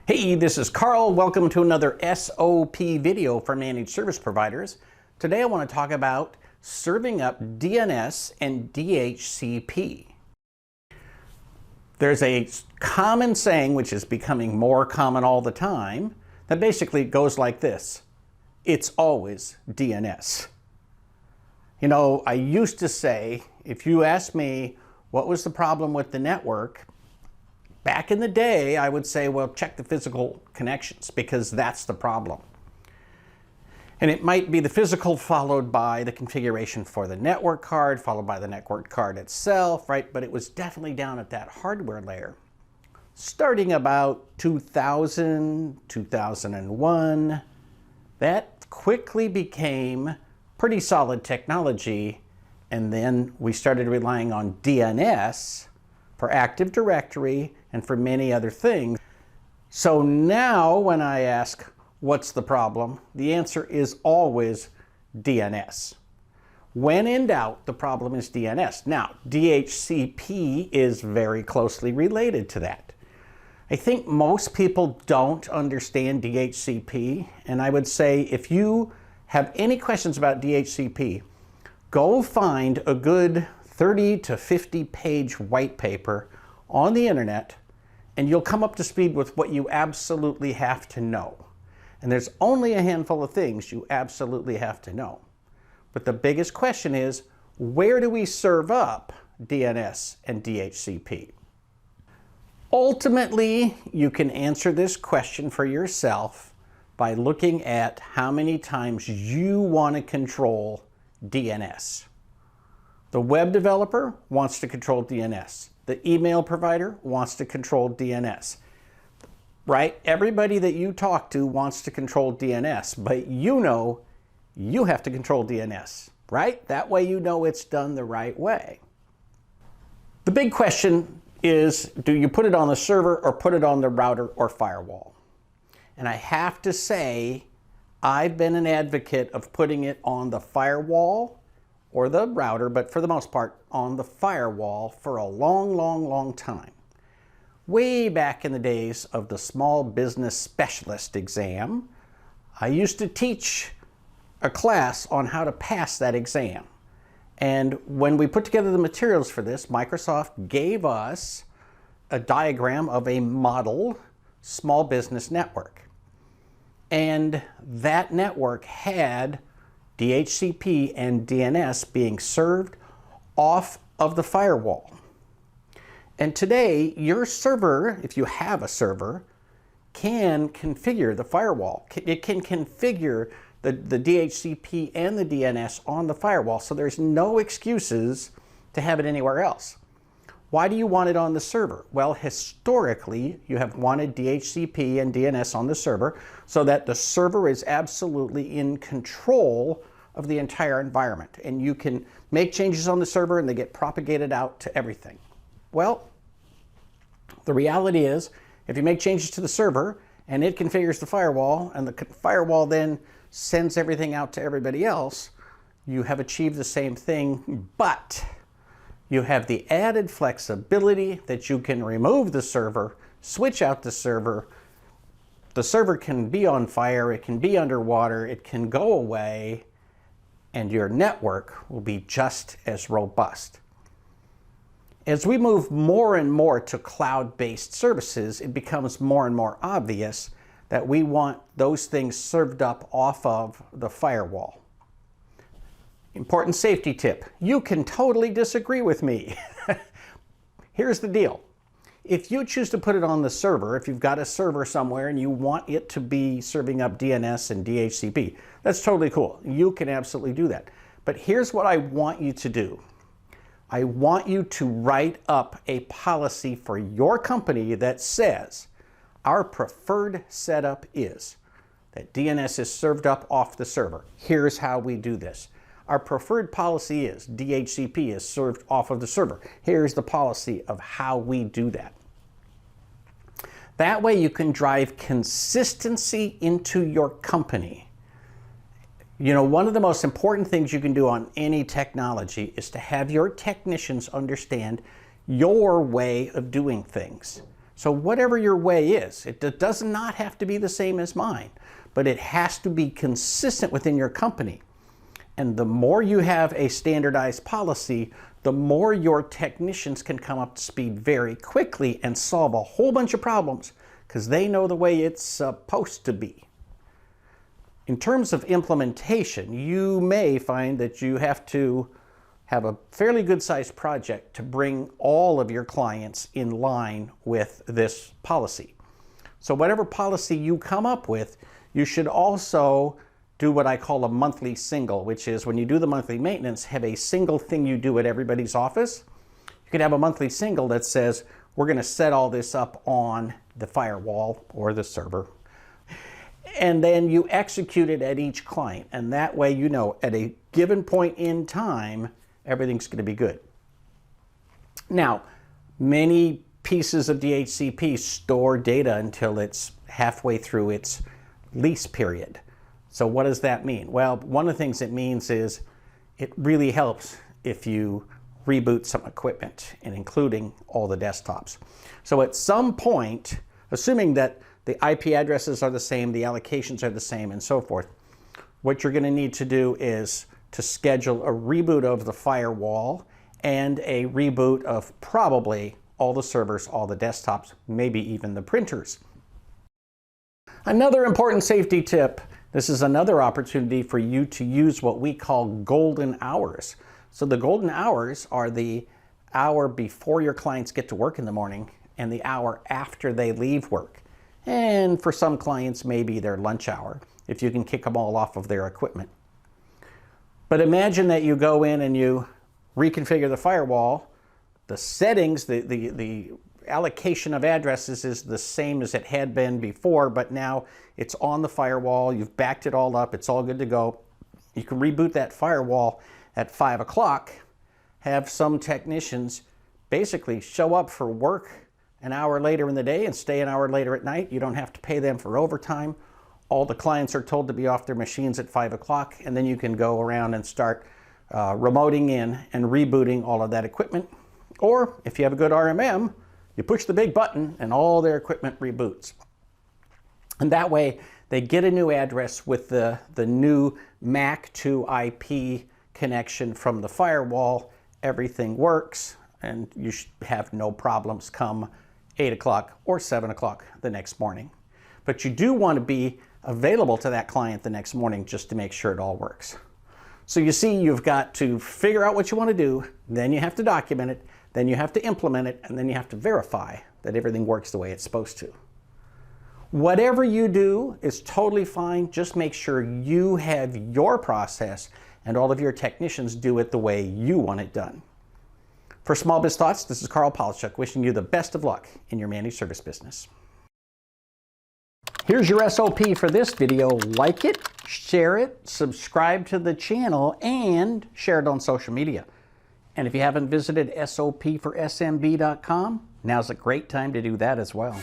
Hey, this is Carl. Welcome to another SOP video for managed service providers. Today I want to talk about serving up DNS and DHCP. There's a common saying, which is becoming more common all the time, that basically goes like this: it's always DNS. You know, I used to say, if you asked me what was the problem with the network, back in the day, I would say, well, check the physical connections, because that's the problem. And it might be the physical followed by the configuration for the network card, followed by the network card itself, right? But it was definitely down at that hardware layer. Starting about 2000, 2001, that quickly became pretty solid technology. And then we started relying on DNS for Active Directory and for many other things. So now when I ask, what's the problem? The answer is always DNS. When in doubt, the problem is DNS. Now, DHCP is very closely related to that. I think most people don't understand DHCP, and I would say if you have any questions about DHCP, go find a good 30 to 50 page white paper on the internet, and you'll come up to speed with what you absolutely have to know. And there's only a handful of things you absolutely have to know. But the biggest question is, where do we serve up DNS and DHCP? Ultimately, you can answer this question for yourself by looking at how many times you want to control DNS. The web developer wants to control DNS. The email provider wants to control DNS. Right? Everybody that you talk to wants to control DNS, but you know you have to control DNS, right? That way you know it's done the right way. The big question is, do you put it on the server or put it on the router or firewall? And I have to say, I've been an advocate of putting it on the firewall or the router, but for the most part on the firewall for a long time. Way back in the days of the small business specialist exam, I used to teach a class on how to pass that exam. And when we put together the materials for this, Microsoft gave us a diagram of a model small business network. And that network had DHCP and DNS being served off of the firewall. And today, your server, if you have a server, can configure the firewall. It can configure the DHCP and the DNS on the firewall, so there's no excuses to have it anywhere else. Why do you want it on the server? Well, historically, you have wanted DHCP and DNS on the server so that the server is absolutely in control of the entire environment. And you can make changes on the server and they get propagated out to everything. Well, the reality is, if you make changes to the server and it configures the firewall and the firewall then sends everything out to everybody else, you have achieved the same thing, but you have the added flexibility that you can remove the server, switch out the server can be on fire, it can be underwater, it can go away, and your network will be just as robust. As we move more and more to cloud-based services, it becomes more and more obvious that we want those things served up off of the firewall. Important safety tip. You can totally disagree with me. Here's the deal. If you choose to put it on the server, if you've got a server somewhere and you want it to be serving up DNS and DHCP, that's totally cool. You can absolutely do that. But here's what I want you to do. I want you to write up a policy for your company that says, our preferred setup is that DNS is served up off the server. Here's how we do this. Our preferred policy is DHCP is served off of the server. Here's the policy of how we do that. That way you can drive consistency into your company. You know, one of the most important things you can do on any technology is to have your technicians understand your way of doing things. So whatever your way is, it does not have to be the same as mine, but it has to be consistent within your company. And the more you have a standardized policy, the more your technicians can come up to speed very quickly and solve a whole bunch of problems because they know the way it's supposed to be. In terms of implementation, you may find that you have to have a fairly good-sized project to bring all of your clients in line with this policy. So whatever policy you come up with, you should also do what I call a monthly single, which is when you do the monthly maintenance, have a single thing you do at everybody's office. You can have a monthly single that says, we're going to set all this up on the firewall or the server. And then you execute it at each client. And that way, you know, at a given point in time, everything's going to be good. Now, many pieces of DHCP store data until it's halfway through its lease period. So what does that mean? Well, one of the things it means is it really helps if you reboot some equipment, and including all the desktops. So at some point, assuming that the IP addresses are the same, the allocations are the same, and so forth, what you're going to need to do is to schedule a reboot of the firewall and a reboot of probably all the servers, all the desktops, maybe even the printers. Another important safety tip, this is another opportunity for you to use what we call golden hours. So the golden hours are the hour before your clients get to work in the morning and the hour after they leave work. And for some clients, maybe their lunch hour, if you can kick them all off of their equipment. But imagine that you go in and you reconfigure the firewall. The settings, the allocation of addresses is the same as it had been before, but now it's on the firewall. You've backed it all up. It's all good to go. You can reboot that firewall at 5 o'clock, have some technicians basically show up for work an hour later in the day and stay an hour later at night. You don't have to pay them for overtime. All the clients are told to be off their machines at 5 o'clock, and then you can go around and start remoting in and rebooting all of that equipment. Or if you have a good RMM, you push the big button and all their equipment reboots. And that way they get a new address with the new MAC to IP connection from the firewall. Everything works and you should have no problems come 8 o'clock or 7 o'clock the next morning. But you do want to be available to that client the next morning just to make sure it all works. So you see, you've got to figure out what you want to do, then you have to document it, then you have to implement it, and then you have to verify that everything works the way it's supposed to. Whatever you do is totally fine. Just make sure you have your process and all of your technicians do it the way you want it done. For Small Biz Thoughts, this is Carl Polachuk wishing you the best of luck in your managed service business. Here's your SOP for this video. Like it, share it, subscribe to the channel, and share it on social media. And if you haven't visited sopforsmb.com, now's a great time to do that as well.